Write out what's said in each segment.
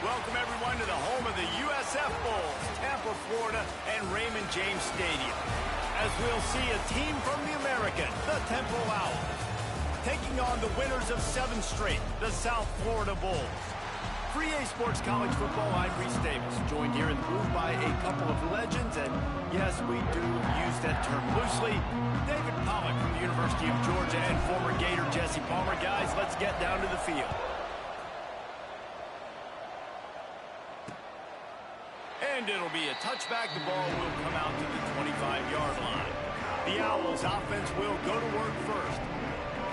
welcome everyone to the home of the USF Bulls, Tampa, Florida, and Raymond James Stadium. As we'll see a team from the American, the Temple Owls, taking on the winners of 7 straight, the South Florida Bulls. For EA Sports College Football, I'm Reese Davis, joined here in the booth by a couple of legends, and yes, we do use that term loosely. David Pollack from the University of Georgia and former Gator Jesse Palmer. Guys, let's get down to the field. And it'll be a touchback. The ball will come out to the 25-yard line. The Owls offense will go to work first.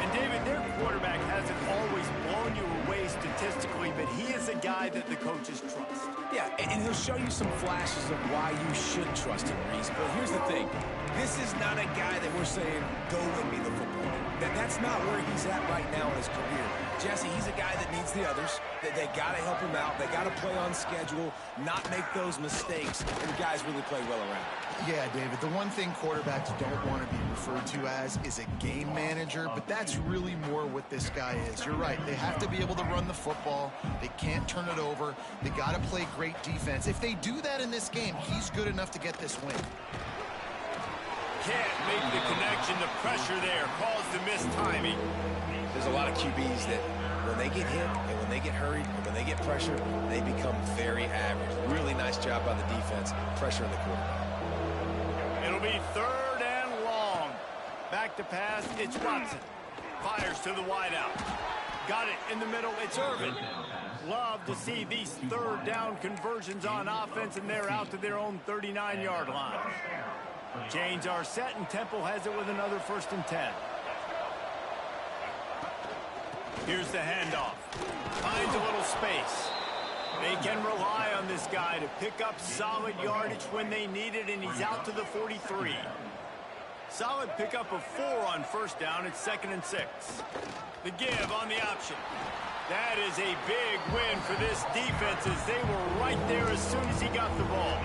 And David, their quarterback hasn't always blown you away statistically, but he is a guy that the coaches trust. Yeah, and he'll show you some flashes of why you should trust him, Reese. But here's the thing. This is not a guy that we're saying, go win me the football game. That's not where he's at right now in his career. Jesse, he's a guy that needs the others. They got to help him out. They got to play on schedule, not make those mistakes, and guys really play well around. Yeah, David, the one thing quarterbacks don't want to be referred to as is a game manager, but that's really more what this guy is. You're right. They have to be able to run the football. They can't turn it over. They got to play great defense. If they do that in this game, he's good enough to get this win. Can't make the connection. The pressure there caused the missed timing. There's a lot of QBs that when they get hit and when they get hurried and when they get pressure, they become very average. Really nice job by the defense, pressuring the quarterback. It'll be 3rd and long. Back to pass, it's Watson. Fires to the wideout. Got it in the middle, it's Irvin. Love to see these 3rd down conversions on offense, and they're out to their own 39-yard line. Chains are set, and Temple has it with another 1st and 10. Here's the handoff. Finds a little space. They can rely on this guy to pick up solid yardage when they need it, and he's out to the 43. Solid pickup of 4 on 1st down. It's 2nd and 6. The give on the option. That is a big win for this defense, as they were right there as soon as he got the ball.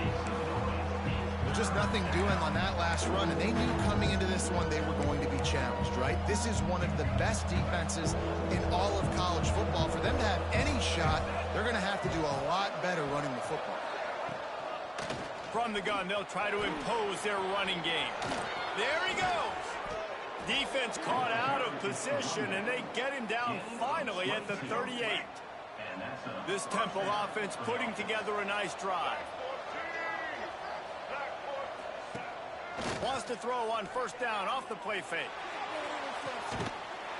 Just nothing doing on that last run, and they knew coming into this one they were going to be challenged, right? This is one of the best defenses in all of college football. For them to have any shot, they're going to have to do a lot better running the football. From the gun, they'll try to impose their running game. There he goes. Defense caught out of position, and they get him down finally at the 38. This Temple offense putting together a nice drive. Wants to throw on 1st down off the play fake.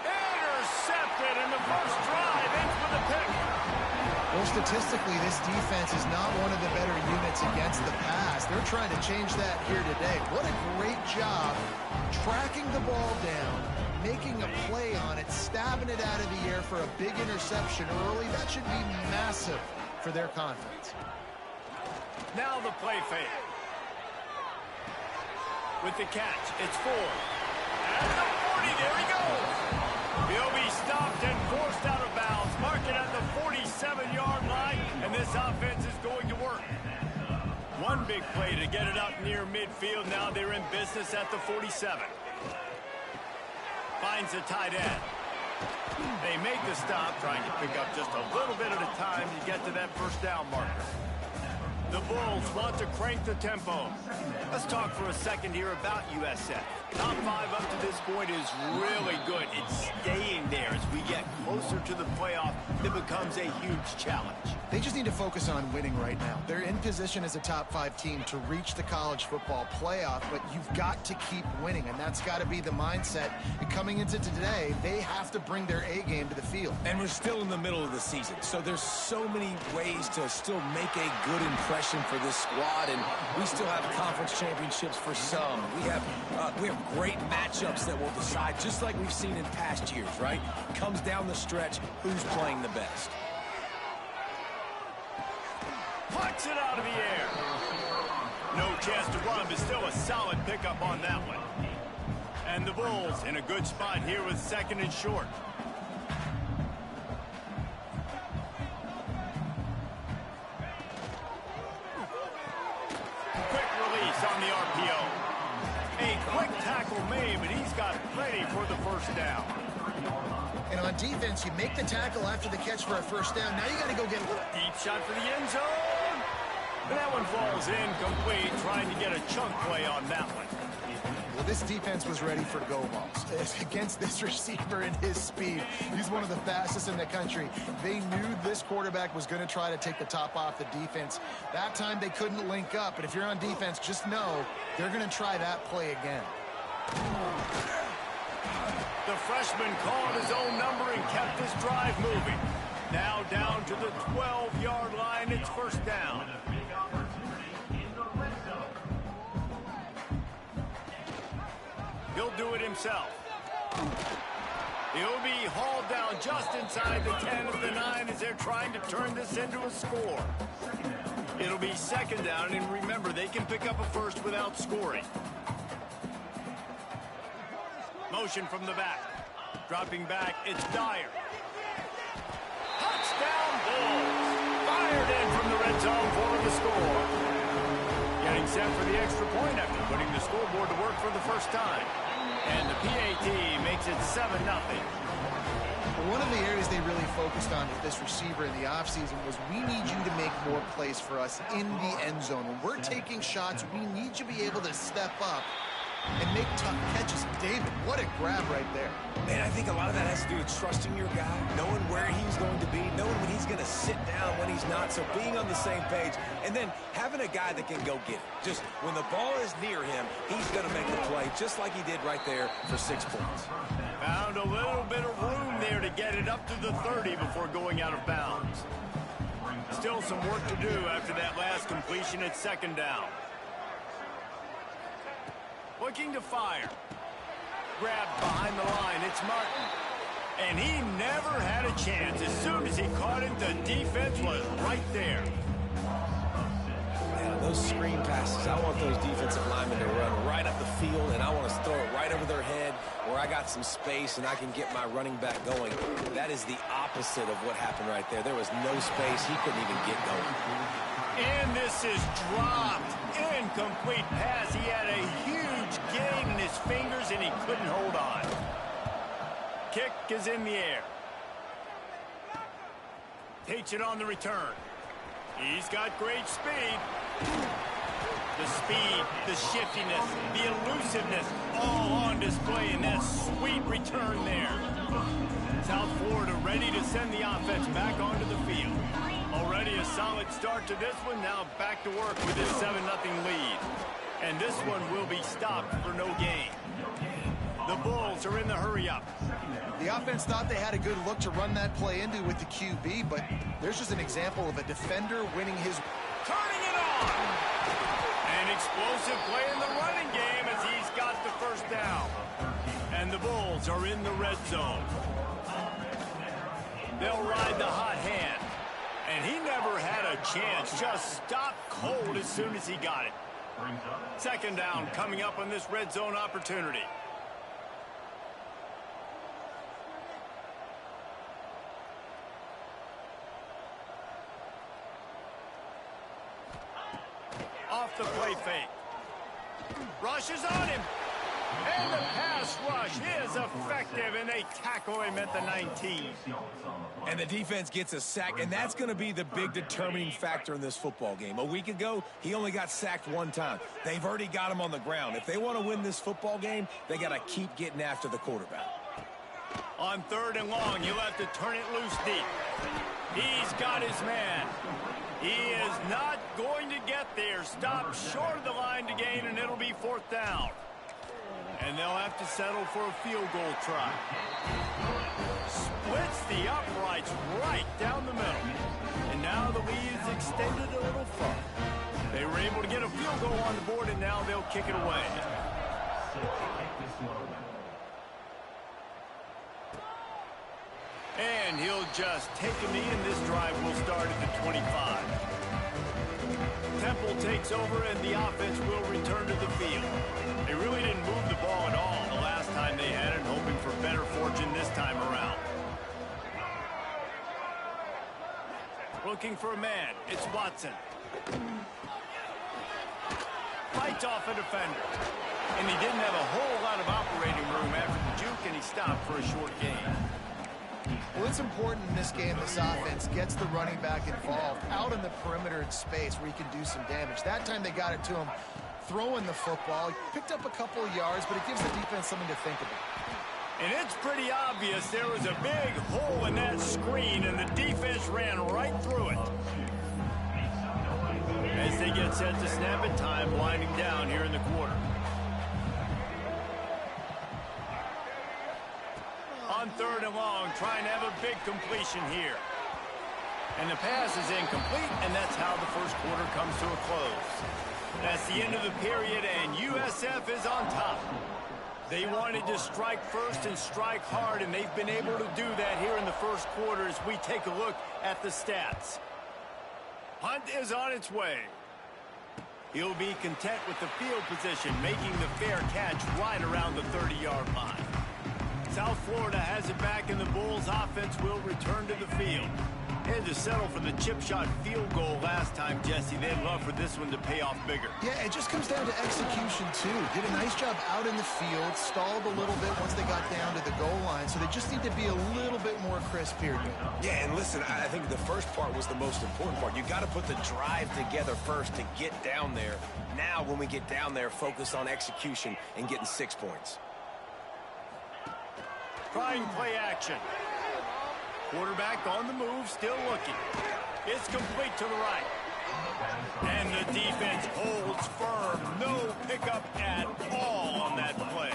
Intercepted, and the first drive ends with a pick. Well, statistically, this defense is not one of the better units against the pass. They're trying to change that here today. What a great job tracking the ball down, making a play on it, stabbing it out of the air for a big interception early. That should be massive for their confidence. Now the play fake. With the catch, it's Ford. At the 40, there he goes. He'll be stopped and forced out of bounds. Mark it at the 47-yard line, and this offense is going to work. One big play to get it up near midfield. Now they're in business at the 47. Finds a tight end. They make the stop, trying to pick up just a little bit at a time to get to that 1st down marker. The Bulls want to crank the tempo. Let's talk for a second here about USF. Top 5 up to this point is really good. It's staying there. As we get closer to the playoff, it becomes a huge challenge. They just need to focus on winning right now. They're in position as a top 5 team to reach the college football playoff, but you've got to keep winning, and that's got to be the mindset. And coming into today, they have to bring their A game to the field. And we're still in the middle of the season, so there's so many ways to still make a good impression for this squad, and we still have conference championships for some. We have great matchups that will decide, just like we've seen in past years, right? Comes down the stretch, who's playing the best. Puts it out of the air. No chance to run, but still a solid pickup on that one. And the Bulls in a good spot here with 2nd and short. Quick release on the RPO. A quick tackle made, but he's got plenty for the 1st down. And on defense, you make the tackle after the catch for a first down. Now you got to go get it. Deep shot for the end zone. And that one falls incomplete, trying to get a chunk play on that one. Well, this defense was ready for go balls against this receiver and his speed. He's one of the fastest in the country. They knew this quarterback was going to try to take the top off the defense. That time they couldn't link up, but if you're on defense, just know they're going to try that play again. The freshman called his own number and kept this drive moving. Now down to the 12-yard line, it's first down. He'll do it himself. He'll be hauled down just inside the 10 of the 9 as they're trying to turn this into a score. It'll be second down, and remember, they can pick up a first without scoring. Motion from the back. Dropping back, it's Dyer. Touchdown Bulls. Fired in from the red zone for the score. Getting set for the extra point after putting the scoreboard to work for the first time. And the PAT makes it 7-0. One of the areas they really focused on with this receiver in the offseason was we need you to make more plays for us in the end zone. When we're taking shots, we need you to be able to step up and make tough catches. David, what a grab right there. Man, I think a lot of that has to do with trusting your guy, knowing where he's going to be, knowing when he's going to sit down, when he's not, so being on the same page, and then having a guy that can go get it. Just when the ball is near him, he's going to make the play, just like he did right there for 6 points. Found a little bit of room there to get it up to the 30 before going out of bounds. Still some work to do after that last completion at second down. Looking to fire. Grabbed behind the line, it's Martin. And he never had a chance. As soon as he caught it, the defense was right there. Yeah, those screen passes, I want those defensive linemen to run right up the field, and I want to throw it right over their head where I got some space and I can get my running back going. That is the opposite of what happened right there. There was no space. He couldn't even get going. And this is dropped. Incomplete pass. He had a huge gain in his fingers, and he couldn't hold on. Kick is in the air. Takes it on the return. He's got great speed. The speed, the shiftiness, the elusiveness, all on display in that sweet return there. South Florida ready to send the offense back onto the field. Already a solid start to this one. Now back to work with his 7-0 lead. And this one will be stopped for no gain. The Bulls are in the hurry-up. The offense thought they had a good look to run that play into with the QB, but there's just an example of a defender winning his... Turning it on! An explosive play in the running game as he's got the first down. And the Bulls are in the red zone. They'll ride the hot hand. And he never had a chance. Just stopped cold as soon as he got it. Second down coming up on this red zone opportunity. Off the play fake. Rushes on him. And the pass rush is effective, and they tackle him at the 19. And the defense gets a sack, and that's going to be the big determining factor in this football game. A week ago, he only got sacked 1 time. They've already got him on the ground. If they want to win this football game, they got to keep getting after the quarterback. On 3rd and long, he'll have to turn it loose deep. He's got his man. He is not going to get there. Stopped short of the line to gain, and it'll be 4th down. And they'll have to settle for a field goal try. Splits the uprights right down the middle. And now the lead is extended a little further. They were able to get a field goal on the board, and now they'll kick it away. And he'll just take a knee, and this drive will start at the 25. Temple takes over, and the offense will return to the field. They really didn't move the ball at all the last time they had it, hoping for better fortune this time around. Looking for a man. It's Watson. Fights off a defender. And he didn't have a whole lot of operating room after the juke, and he stopped. stop for a short gain. Well, it's important in this game this offense gets the running back involved out in the perimeter in space where he can do some damage. That time they got it to him throwing the football. He picked up a couple of yards, but it gives the defense something to think about. And it's pretty obvious there was a big hole in that screen, and the defense ran right through it. As they get set to snap it, time winding down here in the quarter. On 3rd and long, trying to have a big completion here. And the pass is incomplete, and that's how the first quarter comes to a close. That's the end of the period, and USF is on top. They wanted to strike first and strike hard, and they've been able to do that here in the first quarter as we take a look at the stats. Hunt is on its way. He'll be content with the field position, making the fair catch right around the 30-yard line. South Florida has it back, and the Bulls offense will return to the field. Had to settle for the chip shot field goal last time, Jesse. They'd love for this one to pay off bigger. Yeah, it just comes down to execution, too. Did a nice job out in the field, stalled a little bit once they got down to the goal line, so they just need to be a little bit more crisp here. Yeah, and listen, I think the first part was the most important part. You got to put the drive together first to get down there. Now, when we get down there, focus on execution and getting 6 points. Trying play action. Quarterback on the move, still looking. It's complete to the right. And the defense holds firm. No pickup at all on that play.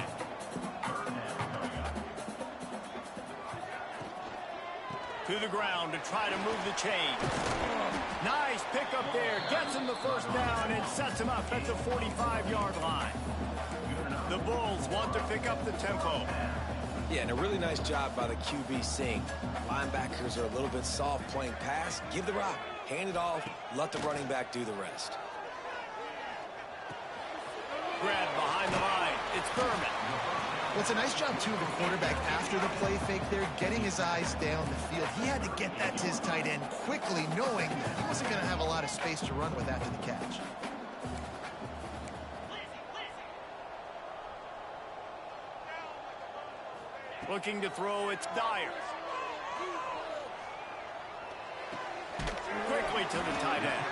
To the ground to try to move the chain. Nice pickup there. Gets him the first down and sets him up at the 45-yard line. The Bulls want to pick up the tempo. Yeah, and a really nice job by the QB seeing. Linebackers are a little bit soft playing pass. Give the rock, hand it off, let the running back do the rest. Grab behind the line. It's Berman. Well, it's a nice job, too, of the quarterback after the play fake there, getting his eyes down the field. He had to get that to his tight end quickly, knowing he wasn't going to have a lot of space to run with after the catch. Looking to throw, it's Dyer. Quickly to the tight end.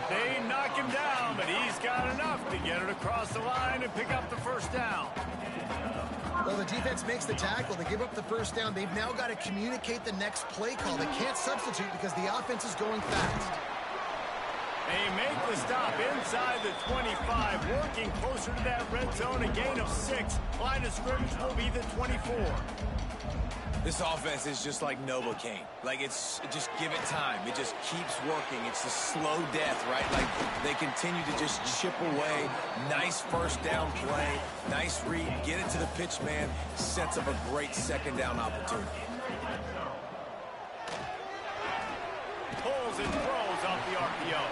They knock him down, but he's got enough to get it across the line and pick up the first down. Well, the defense makes the tackle. They give up the first down. They've now got to communicate the next play call. They can't substitute because the offense is going fast. They make the stop inside the 25, working closer to that red zone, a gain of 6. Line of scrimmage will be the 24. This offense is just like Novocaine. Like, just give it time. It just keeps working. It's the slow death, right? Like, they continue to just chip away. Nice first down play. Nice read. Get it to the pitch man. Sets up a great second down opportunity. Pulls and throws off the RPO.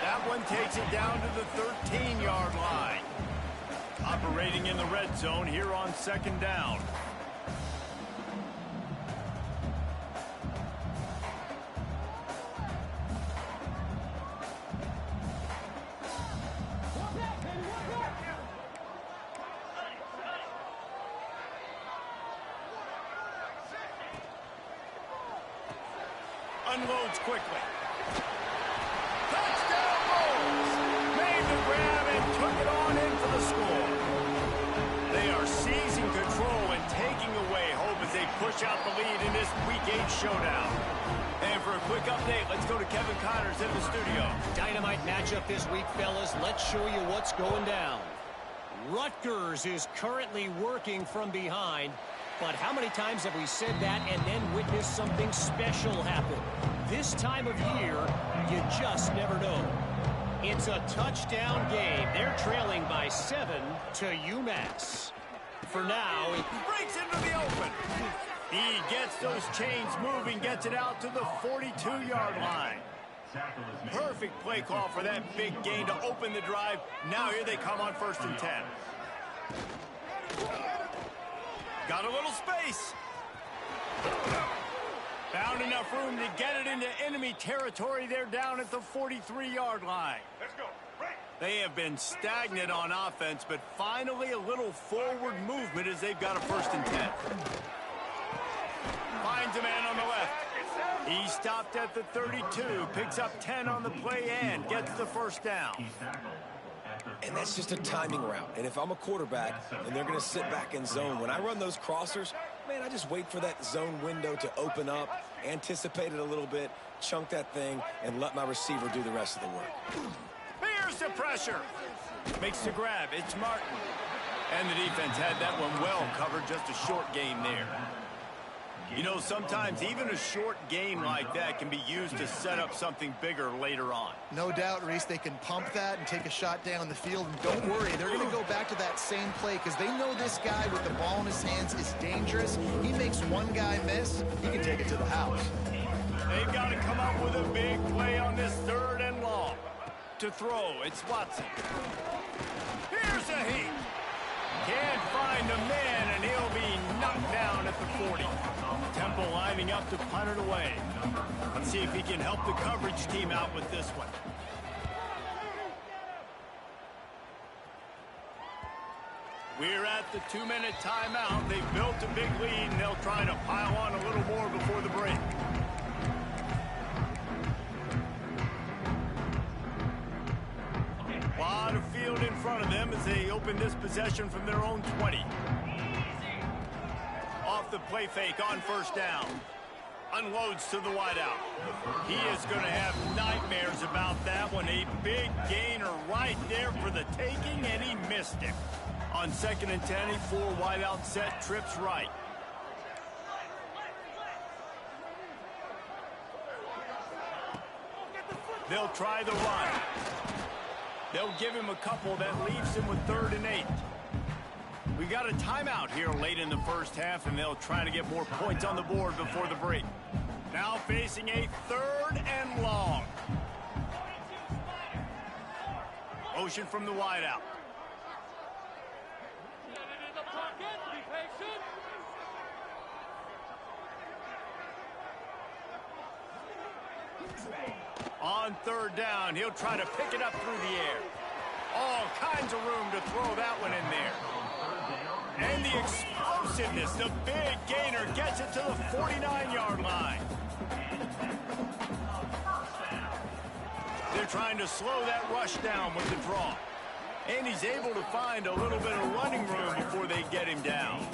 That one takes it down to the 13-yard line. Operating in the red zone here on second down. Unloads quickly. Touchdown Bulls! Made the grab and took it on in for the score. They are seizing control and taking away hope as they push out the lead in this Week 8 showdown. And for a quick update, let's go to Kevin Connors in the studio. Dynamite matchup this week, fellas. Let's show you what's going down. Rutgers is currently working from behind. But how many times have we said that and then witnessed something special happen? This time of year, you just never know. It's a touchdown game. They're trailing by 7 to UMass. For now, it breaks into the open. He gets those chains moving, gets it out to the 42-yard line. Perfect play call for that big gain to open the drive. Now here they come on 1st and 10. Got a little space. Found enough room to get it into enemy territory. They're down at the 43-yard line. Let's go. They have been stagnant on offense, but finally a little forward movement as they've got a 1st and 10. stopped at the 32, picks up 10 on the play and gets the first down. And that's just a timing route. And if I'm a quarterback and they're going to sit back in zone, when I run those crossers, man, I just wait for that zone window to open up, anticipate it a little bit, chunk that thing, and let my receiver do the rest of the work. Here's the pressure. Makes the grab. It's Martin. And the defense had that one well covered, just a short gain there. You know, sometimes even a short game like that can be used to set up something bigger later on. No doubt, Reese, they can pump that and take a shot down the field. And don't worry, they're going to go back to that same play because they know this guy with the ball in his hands is dangerous. He makes one guy miss, he can take it to the house. They've got to come up with a big play on this 3rd and long. To throw, it's Watson. Here's a heat. Can't find a man, and he'll be knocked down at the 40. Temple lining up to punt it away. Let's see if he can help the coverage team out with this one. We're at the 2-minute timeout. They've built a big lead, and they'll try to pile on a little more before the break. A lot of field in front of them as they open this possession from their own 20. Off the play fake on first down. Unloads to the wideout. He is going to have nightmares about that one. A big gainer right there for the taking, and he missed it. On 2nd and 10, a 4 wideout set, trips right. They'll try the run. They'll give him a couple. That leaves him with 3rd and 8. We got a timeout here late in the first half, and they'll try to get more points on the board before the break. Now facing a 3rd and long. Motion from the wideout. On 3rd down, he'll try to pick it up through the air. All kinds of room to throw that one in there. And the explosiveness, the big gainer gets it to the 49-yard line. They're trying to slow that rush down with the draw. And he's able to find a little bit of running room before they get him down.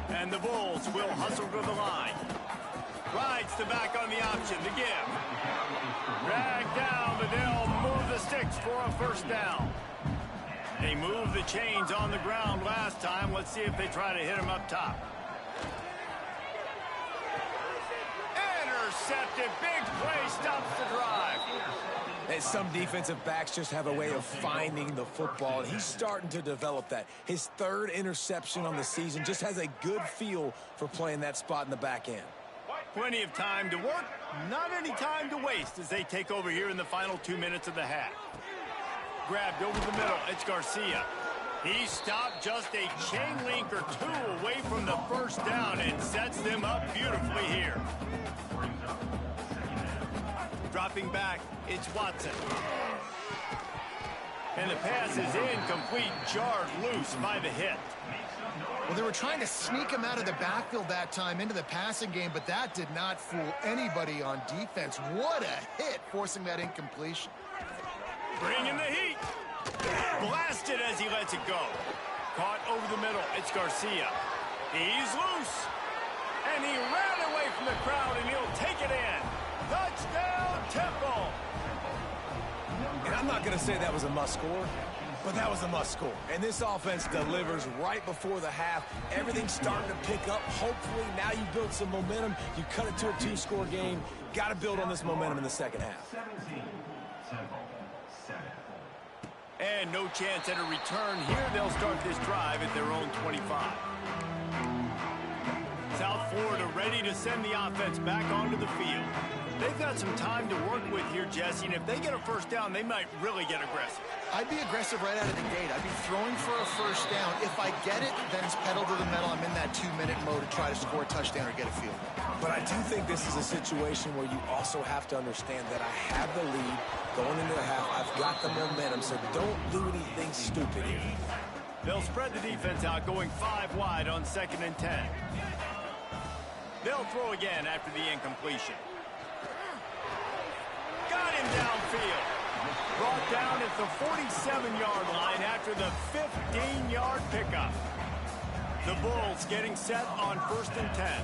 And the Bulls will hustle to the line. Rides the back on the option, the give. Drag down, but they'll move the sticks for a first down. They moved the chains on the ground last time. Let's see if they try to hit him up top. Intercepted. Big play stops the drive. And some defensive backs just have a way of finding the football, and he's starting to develop that. His 3rd interception on the season, just has a good feel for playing that spot in the back end. Plenty of time to work, not any time to waste as they take over here in the final 2 minutes of the half. Grabbed over the middle, it's Garcia. He stopped just a chain link or 2 away from the first down and sets them up beautifully here. Dropping back, it's Watson. And the pass is incomplete, jarred loose by the hit. Well, they were trying to sneak him out of the backfield that time into the passing game, but that did not fool anybody on defense. What a hit, forcing that incompletion. Bringing the heat. Blasted as he lets it go. Caught over the middle. It's Garcia. He's loose. And he ran away from the crowd, and he'll take it in. Touchdown, Temple. And I'm not going to say that was a must-score, but that was a must-score. And this offense delivers right before the half. Everything's starting to pick up. Hopefully, now you build some momentum. You cut it to a 2-score game. Got to build on this momentum in the second half. And no chance at a return here. They'll start this drive at their own 25. South Florida ready to send the offense back onto the field. They've got some time to work with here, Jesse, and if they get a first down, they might really get aggressive. I'd be aggressive right out of the gate. I'd be throwing for a first down. If I get it, then it's pedal to the metal. I'm in that 2-minute mode to try to score a touchdown or get a field goal. But I do think this is a situation where you also have to understand that I have the lead going into the half. I've got the momentum, so don't do anything stupid here. They'll spread the defense out, going 5 wide on 2nd and 10. They'll throw again after the incompletion. got him downfield. Brought down at the 47-yard line after the 15-yard pickup. The Bulls getting set on 1st and 10.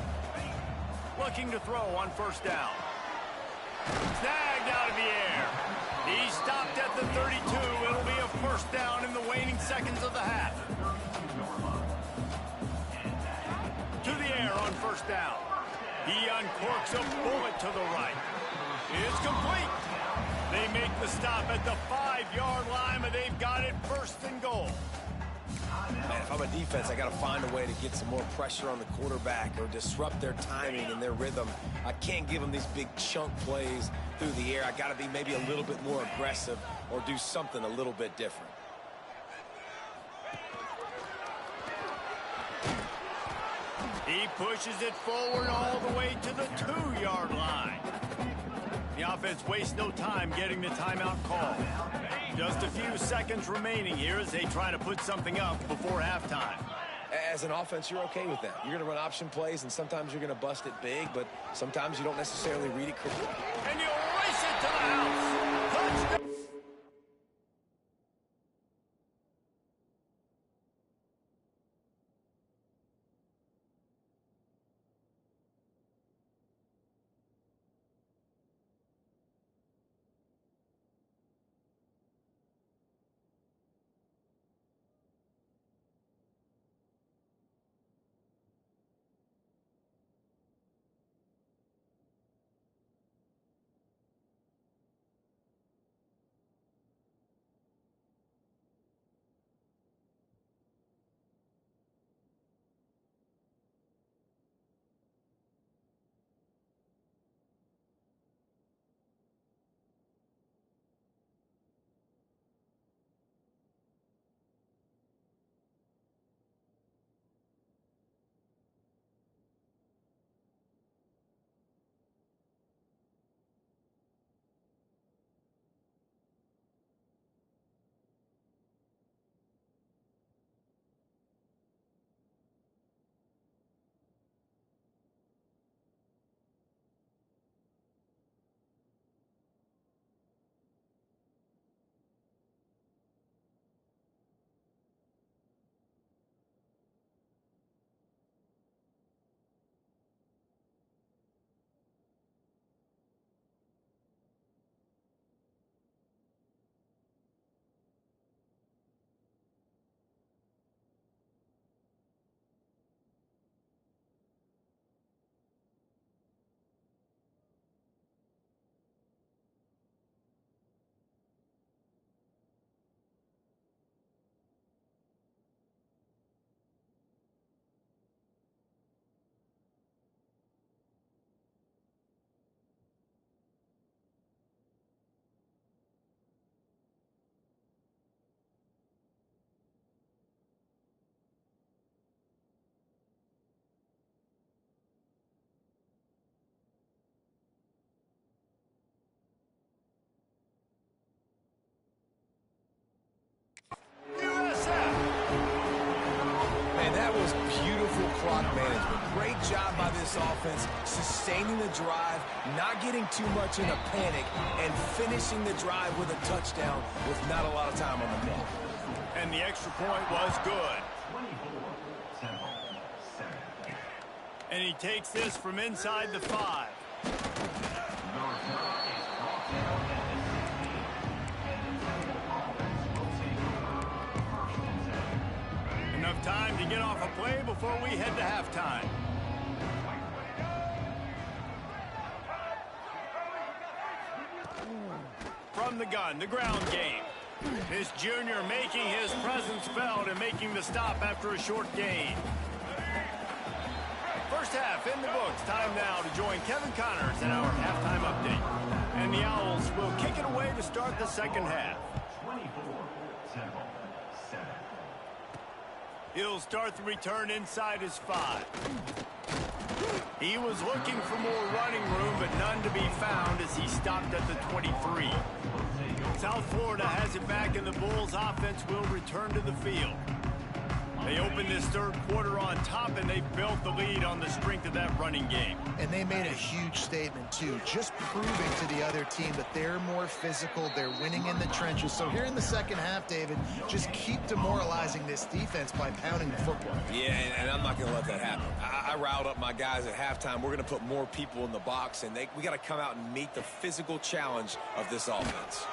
Looking to throw on 1st down. Snagged out of the air. He stopped at the 32. It'll be a 1st down in the waning seconds of the half. To the air on 1st down. He uncorks a bullet to the right. It's complete. They make the stop at the 5-yard line, but they've got it 1st and goal. Man, if I'm a defense, I got to find a way to get some more pressure on the quarterback or disrupt their timing and their rhythm. I can't give them these big chunk plays through the air. I got to be maybe a little bit more aggressive or do something a little bit different. He pushes it forward all the way to the 2-yard line. The offense wastes no time getting the timeout call. Just a few seconds remaining here as they try to put something up before halftime. As an offense, you're okay with that. You're going to run option plays, and sometimes you're going to bust it big, but sometimes you don't necessarily read it correctly. And you race it to the house. Touchdown. Clock management. Great job by this offense, sustaining the drive, not getting too much in a panic, and finishing the drive with a touchdown with not a lot of time on the clock. And the extra point was good. And he takes this from inside the 5. Enough time to get off a play before we head to halftime. From the gun, the ground game. This junior making his presence felt and making the stop after a short gain. First half in the books. Time now to join Kevin Connors in our halftime update. And the Owls will kick it away to start the second half. He'll start the return inside his 5. He was looking for more running room, but none to be found as he stopped at the 23. South Florida has it back, and the Bulls offense will return to the field. They opened this third quarter on top, and they built the lead on the strength of that running game. And they made a huge statement, too, just proving to the other team that they're more physical, they're winning in the trenches. So here in the second half, David, just keep demoralizing this defense by pounding the football. Yeah, and I'm not going to let that happen. I riled up my guys at halftime. We're going to put more people in the box, and we got to come out and meet the physical challenge of this offense.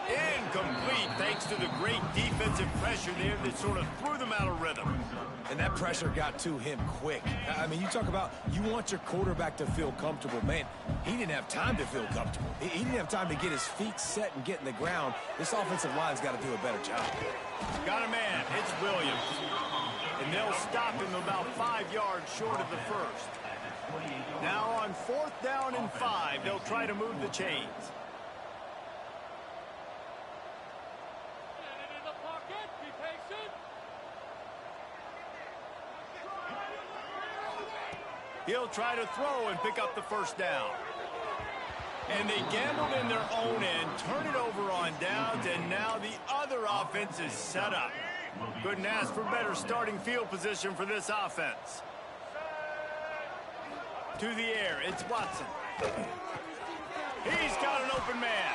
Incomplete, thanks to the great defensive pressure there that sort of threw them out of rhythm. And that pressure got to him quick. I mean, you talk about you want your quarterback to feel comfortable. Man, he didn't have time to feel comfortable. He didn't have time to get his feet set and get in the ground. This offensive line's got to do a better job. Got a man. It's Williams. And they'll stop him about 5 yards short of the first. Now on 4th down and 5, they'll try to move the chains. He'll try to throw and pick up the first down. And they gambled in their own end, turn it over on downs, and now the other offense is set up. Couldn't ask for better starting field position for this offense. To the air, it's Watson. He's got an open man.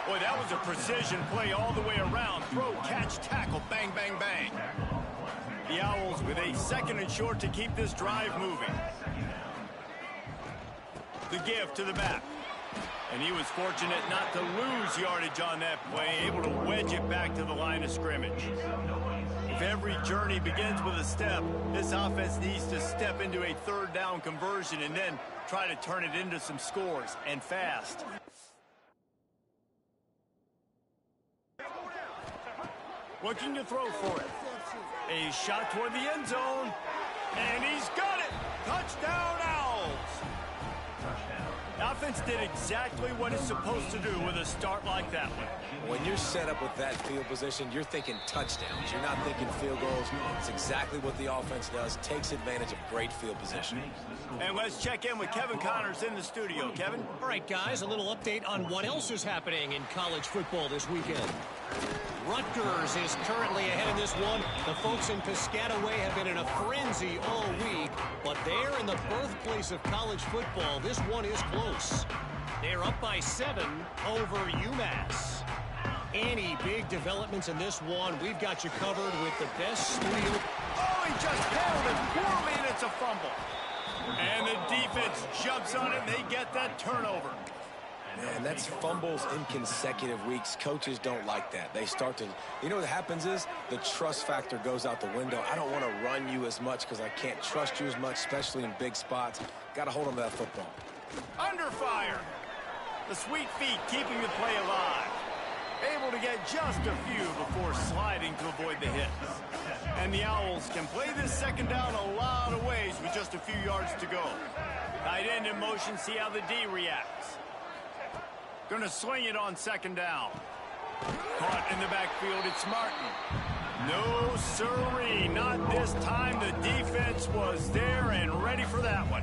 Boy, that was a precision play all the way around. Throw, catch, tackle, bang, bang, bang. The Owls with a 2nd and short to keep this drive moving. The give to the back. And he was fortunate not to lose yardage on that play, able to wedge it back to the line of scrimmage. If every journey begins with a step, this offense needs to step into a 3rd down conversion and then try to turn it into some scores, and fast. Looking to throw for it. A shot toward the end zone, and he's got it! Touchdown, Owls! The offense did exactly what it's supposed to do with a start like that one. When you're set up with that field position, you're thinking touchdowns. You're not thinking field goals. It's exactly what the offense does, takes advantage of great field position. And let's check in with Kevin Connors in the studio. Kevin? All right, guys, a little update on what else is happening in college football this weekend. Rutgers is currently ahead in this one. The folks in Piscataway have been in a frenzy all week, but they're in the birthplace of college football. This one is close. They're up by 7 over UMass. Any big developments in this one, we've got you covered with the best studio. Oh, he just handled it poorly, and it's a fumble. And the defense jumps on it, and they get that turnover. Man, that's fumbles in consecutive weeks. Coaches don't like that. They start to, you know what happens is the trust factor goes out the window. I don't want to run you as much because I can't trust you as much, especially in big spots. Got to hold on to that football. Under fire. The sweet feet keeping the play alive. Able to get just a few before sliding to avoid the hits. And the Owls can play this 2nd down a lot of ways with just a few yards to go. Tight end in motion, see how the D reacts. Gonna swing it on 2nd down. Caught in the backfield, it's Martin. No sirree, not this time. The defense was there and ready for that one.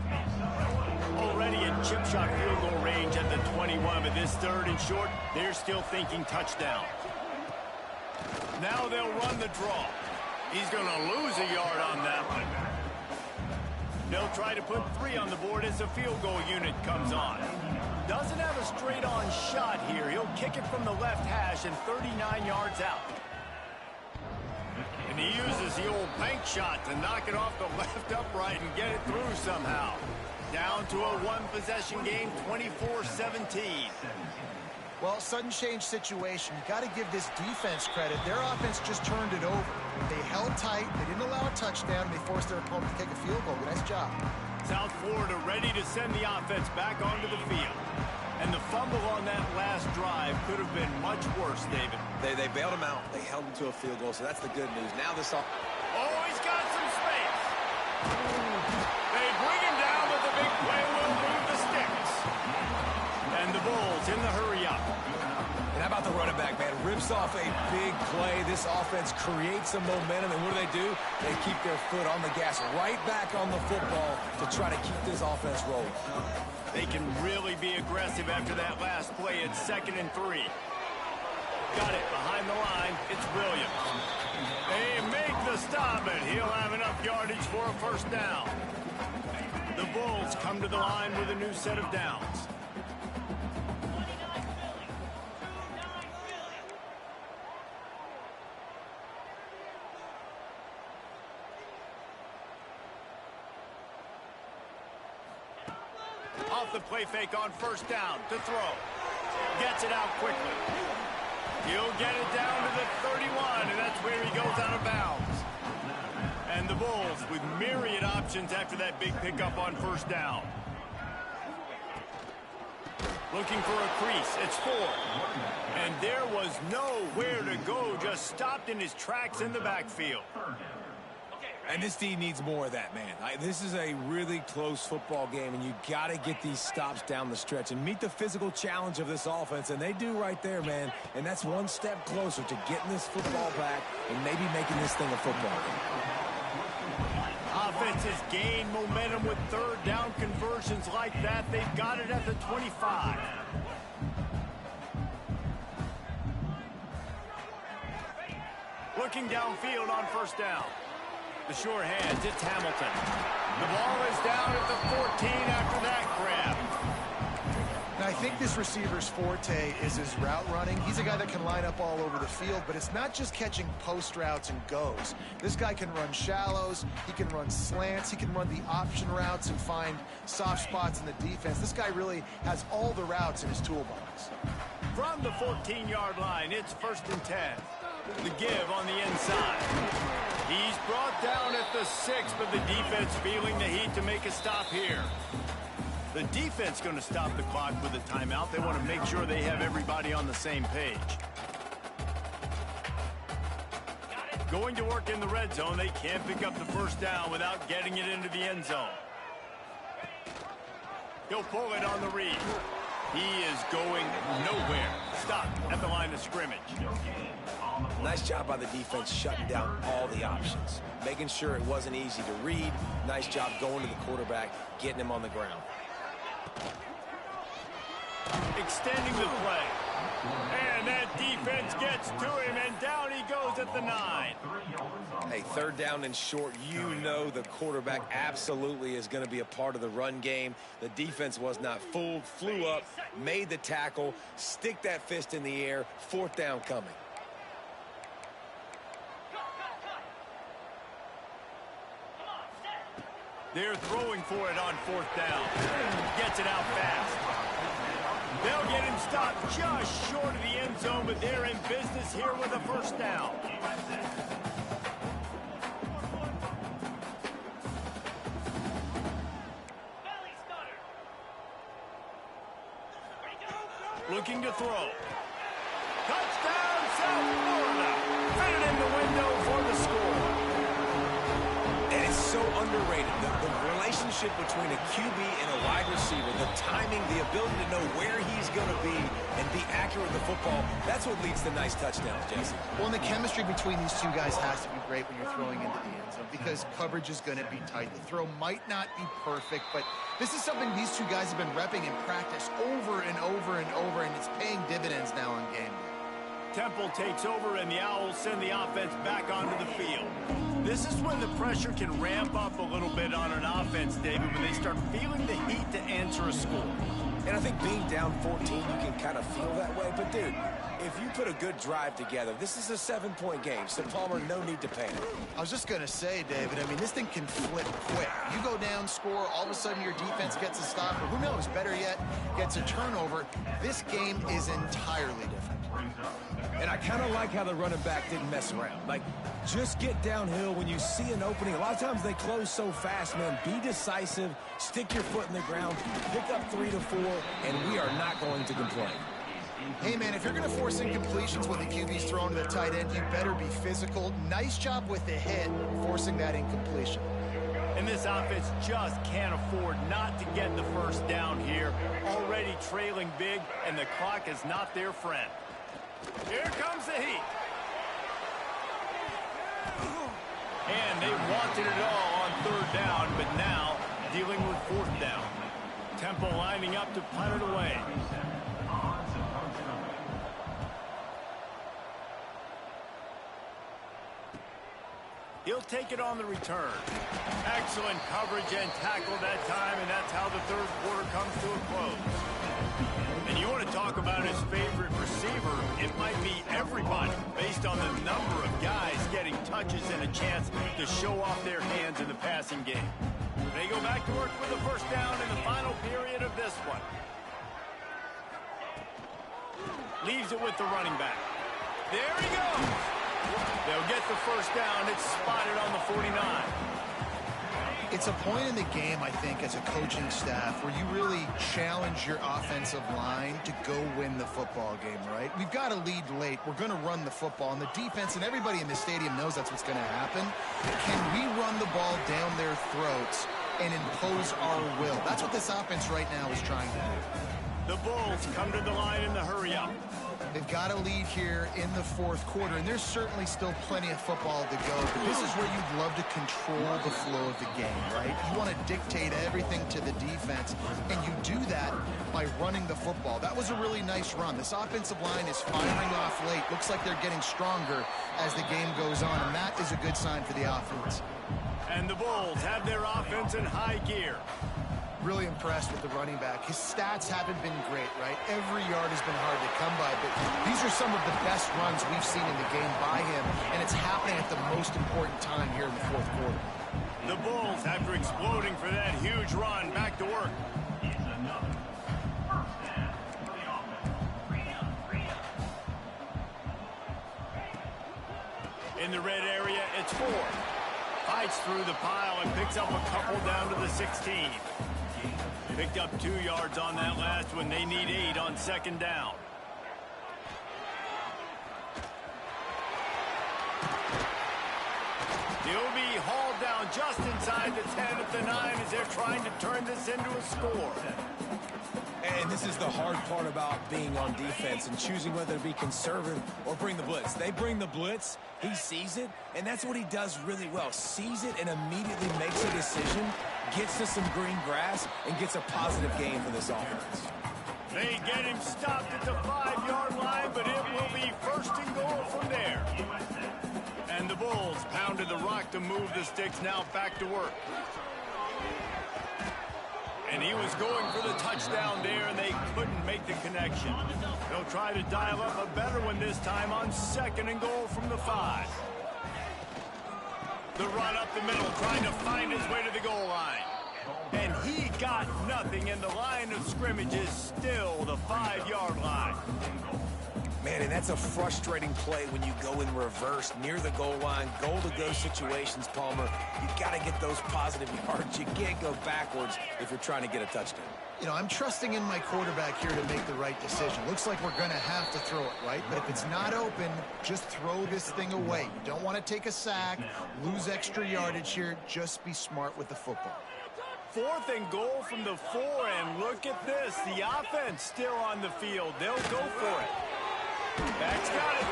Already in chip shot field goal range at the 21, but this 3rd and short, they're still thinking touchdown. Now they'll run the draw. He's gonna lose a yard on that one. They'll try to put 3 on the board as the field goal unit comes on. Doesn't have a straight-on shot here. He'll kick it from the left hash and 39 yards out. And he uses the old bank shot to knock it off the left upright and get it through somehow. Down to a 1-possession game, 24-17. Well, sudden change situation. You got to give this defense credit. Their offense just turned it over. They held tight. They didn't allow a touchdown. They forced their opponent to kick a field goal. Nice job. South Florida ready to send the offense back onto the field. And the fumble on that last drive could have been much worse, David. They bailed him out. They held him to a field goal, so that's the good news. Now this all. Oh, he's got some space. They bring him down, but the big play will move the sticks. And the Bulls in the hurry up. And how about the running back, man? Rips off a big play. This offense creates some momentum, and what do? They keep their foot on the gas right back on the football to try to keep this offense rolling. They can really be aggressive after that last play. It's 2nd and 3. Got it behind the line. It's Williams. They make the stop, and he'll have enough yardage for a first down. The Bulls come to the line with a new set of downs. Off the play fake on first down to throw. Gets it out quickly. He'll get it down to the 31, and that's where he goes out of bounds. And the Bulls with myriad options after that big pickup on first down. Looking for a crease. It's 4. And there was nowhere to go. Just stopped in his tracks in the backfield. And this team needs more of that, man. This is a really close football game, and you got to get these stops down the stretch and meet the physical challenge of this offense, and they do right there, man. And that's one step closer to getting this football back and maybe making this thing a football game. Offense has gained momentum with third down conversions like that. They've got it at the 25. Looking downfield on first down. The sure hands, it's Hamilton. The ball is down at the 14 after that grab. Now, I think this receiver's forte is his route running. He's a guy that can line up all over the field, but it's not just catching post routes and goes. This guy can run shallows, he can run slants, he can run the option routes and find soft spots in the defense. This guy really has all the routes in his toolbox. From the 14-yard line, it's 1st and 10. The give on the inside. He's brought down at the 6, but the defense feeling the heat to make a stop here. The defense going to stop the clock with a timeout. They want to make sure they have everybody on the same page. Going to work in the red zone. They can't pick up the first down without getting it into the end zone. He'll pull it on the read. He is going nowhere. Stop at the line of scrimmage. Nice job by the defense shutting down all the options, making sure it wasn't easy to read. Nice job going to the quarterback, getting him on the ground. Extending the play. And that defense gets to him, and down he goes at the 9. Hey, third down and short, you know the quarterback absolutely is going to be a part of the run game. The defense was not fooled, flew up, made the tackle, stick that fist in the air, 4th down coming. They're throwing for it on 4th down. Gets it out fast. They'll get him stopped just short of the end zone, but they're in business here with a first down. Looking to throw. Touchdown, South Florida. Fitted in the window for the score. And it's so underrated. The relationship between a QB and a wide receiver, the timing, the ability to know where he's going to be and be accurate with the football, that's what leads to nice touchdowns, Jesse. Well, and the chemistry between these two guys has to be great when you're throwing into the end zone because coverage is going to be tight. The throw might not be perfect, but this is something these two guys have been repping in practice over and over and over, and it's paying dividends now on game day. Temple takes over, and the Owls send the offense back onto the field. This is when the pressure can ramp up a little bit on an offense, David, when they start feeling the heat to answer a score. And I think being down 14, you can kind of feel that way. But, dude, if you put a good drive together, this is a 7-point game. So, Palmer, no need to panic. I was just going to say, David, I mean, this thing can flip quick. You go down, score, all of a sudden your defense gets a stop, or who knows, better yet, gets a turnover. This game is entirely different. And I kind of like how the running back didn't mess around. Like, just get downhill when you see an opening. A lot of times they close so fast, man. Be decisive, stick your foot in the ground, pick up 3 to 4, and we are not going to complain. Hey, man, if you're going to force incompletions when the QB's thrown to the tight end, you better be physical. Nice job with the hit, forcing that incompletion. And this offense just can't afford not to get the first down here. Already trailing big, and the clock is not their friend. Here comes the heat. And they wanted it all on 3rd down, but now dealing with 4th down. Temple lining up to punt it away. He'll take it on the return. Excellent coverage and tackle that time, and that's how the third quarter comes to a close. And you want to talk about his favorite receiver, it might be everybody, based on the number of guys getting touches and a chance to show off their hands in the passing game. They go back to work with the first down in the final period of this one. Leaves it with the running back. There he goes. They'll get the first down. It's spotted on the 49. It's a point in the game, I think, as a coaching staff where you really challenge your offensive line to go win the football game, right? We've got to lead late. We're going to run the football. And the defense and everybody in the stadium knows that's what's going to happen. Can we run the ball down their throats and impose our will? That's what this offense right now is trying to do. The Bulls come to the line in the hurry-up. They've got a lead here in the fourth quarter, and there's certainly still plenty of football to go, but this is where you'd love to control the flow of the game, right? You want to dictate everything to the defense, and you do that by running the football. That was a really nice run. This offensive line is firing off late. Looks like they're getting stronger as the game goes on, and that is a good sign for the offense. And the Bulls have their offense in high gear. Really impressed with the running back. His stats haven't been great, right? Every yard has been hard to come by, but these are some of the best runs we've seen in the game by him, and it's happening at the most important time here in the fourth quarter. The Bulls, after exploding for that huge run, back to work. In the red area, it's 4. Fights through the pile and picks up a couple down to the 16. Picked up 2 yards on that last one. They need 8 on second down. He'll be hauled down just inside the 10 at the 9 as they're trying to turn this into a score. And this is the hard part about being on defense and choosing whether to be conservative or bring the blitz. They bring the blitz, he sees it, and that's what he does really well. Sees it and immediately makes a decision, gets to some green grass, and gets a positive gain for this offense. They get him stopped at the 5-yard line, but it will be first and goal from there. And the Bulls pounded the rock to move the sticks, now back to work. And he was going for the touchdown there, and they couldn't make the connection. They'll try to dial up a better one this time on second and goal from the 5. The run up the middle, trying to find his way to the goal line. And he got nothing, and the line of scrimmage is still the 5-yard line. Man, and that's a frustrating play when you go in reverse near the goal line, goal-to-go situations, Palmer. You've got to get those positive yards. You can't go backwards if you're trying to get a touchdown. You know, I'm trusting in my quarterback here to make the right decision. Looks like we're going to have to throw it, right? But if it's not open, just throw this thing away. You don't want to take a sack, lose extra yardage here. Just be smart with the football. 4th and goal from the 4, and look at this. The offense still on the field. They'll go for it. Back's got it.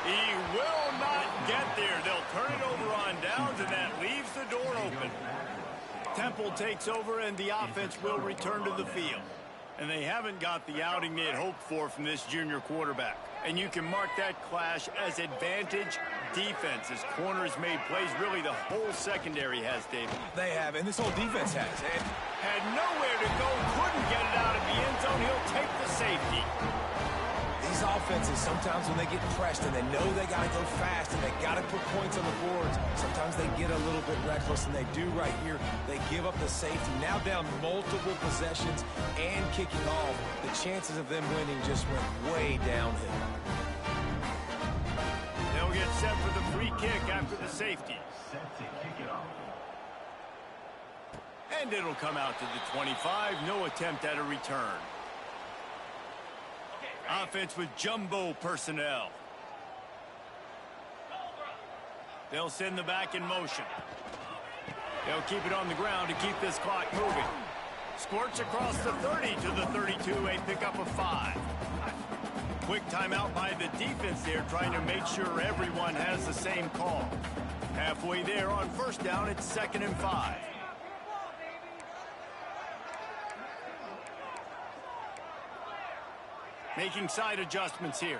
He will not get there. They'll turn it over on downs, and that leaves the door open. Temple takes over, and the offense will return to the field. And they haven't got the outing they had hoped for from this junior quarterback. And you can mark that clash as advantage defense, as corners made plays. Really, the whole secondary has, David. They have, and this whole defense has. And had nowhere to go, couldn't get it out of the end zone. He'll take the safety. these offenses, sometimes when they get pressed and they know they got to go fast and they got to put points on the boards, sometimes they get a little bit reckless, and they do right here. They give up the safety. Now down multiple possessions and kicking off. The chances of them winning just went way downhill. They'll get set for the free kick after the safety. And it'll come out to the 25. No attempt at a return. Offense with jumbo personnel. They'll send the back in motion. They'll keep it on the ground to keep this clock moving. Squirts across the 30 to the 32, a pickup of 5. Quick timeout by the defense there, trying to make sure everyone has the same call. Halfway there on first down, it's 2nd and 5. Making side adjustments here.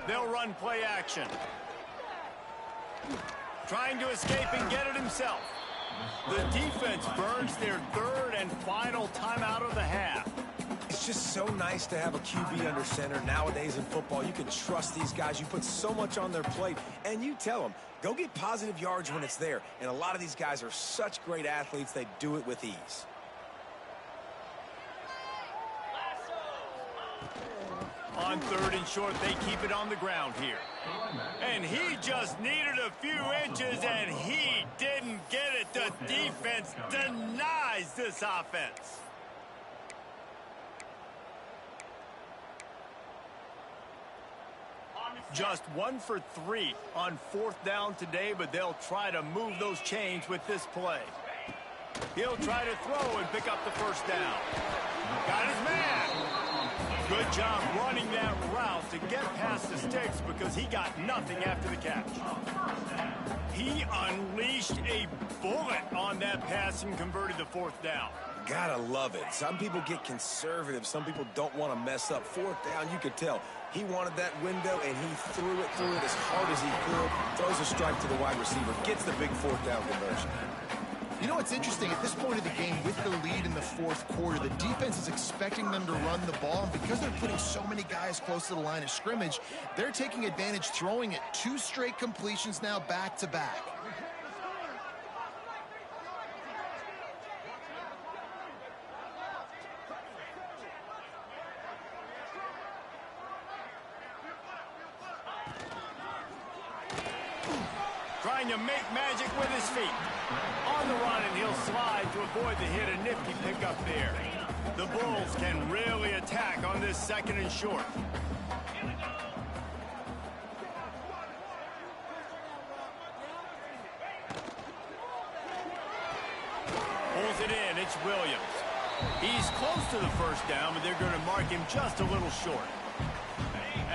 They'll run play action. Trying to escape and get it himself. The defense burns their third and final timeout of the half. It's just so nice to have a QB under center. Nowadays in football, you can trust these guys. You put so much on their plate, and you tell them, go get positive yards when it's there. And a lot of these guys are such great athletes, they do it with ease. On third and short, they keep it on the ground here. And he just needed a few inches, and he didn't get it. The defense denies this offense. Just 1 for 3 on fourth down today, but they'll try to move those chains with this play. He'll try to throw and pick up the first down. Got his man. Good job running that route to get past the sticks because he got nothing after the catch. He unleashed a bullet on that pass and converted the fourth down. Gotta love it. Some people get conservative. Some people don't want to mess up. Fourth down, you could tell. He wanted that window, and he threw it as hard as he could. Throws a strike to the wide receiver. Gets the big fourth down conversion. You know what's interesting? At this point of the game, with the lead in the fourth quarter, the defense is expecting them to run the ball. And because they're putting so many guys close to the line of scrimmage, they're taking advantage, throwing it 2 straight completions now back-to-back. Trying to make magic with his feet. On the run, and he'll slide to avoid the hit. A nifty pickup there. The Bulls can really attack on this second and short. Pulls it in. It's Williams. He's close to the first down, but they're going to mark him just a little short.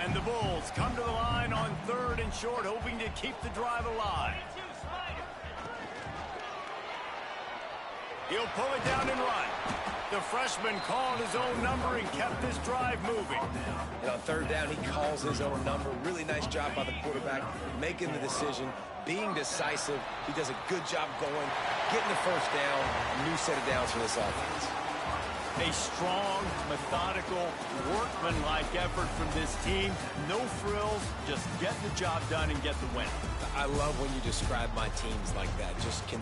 And the Bulls come to the line on third and short, hoping to keep the drive alive. He'll pull it down and run. The freshman called his own number and kept this drive moving. And on third down, he calls his own number. Really nice job by the quarterback, making the decision, being decisive. He does a good job going, getting the first down. A new set of downs for this offense. A strong, methodical, workmanlike effort from this team. No frills, just get the job done and get the win. I love when you describe my teams like that. Just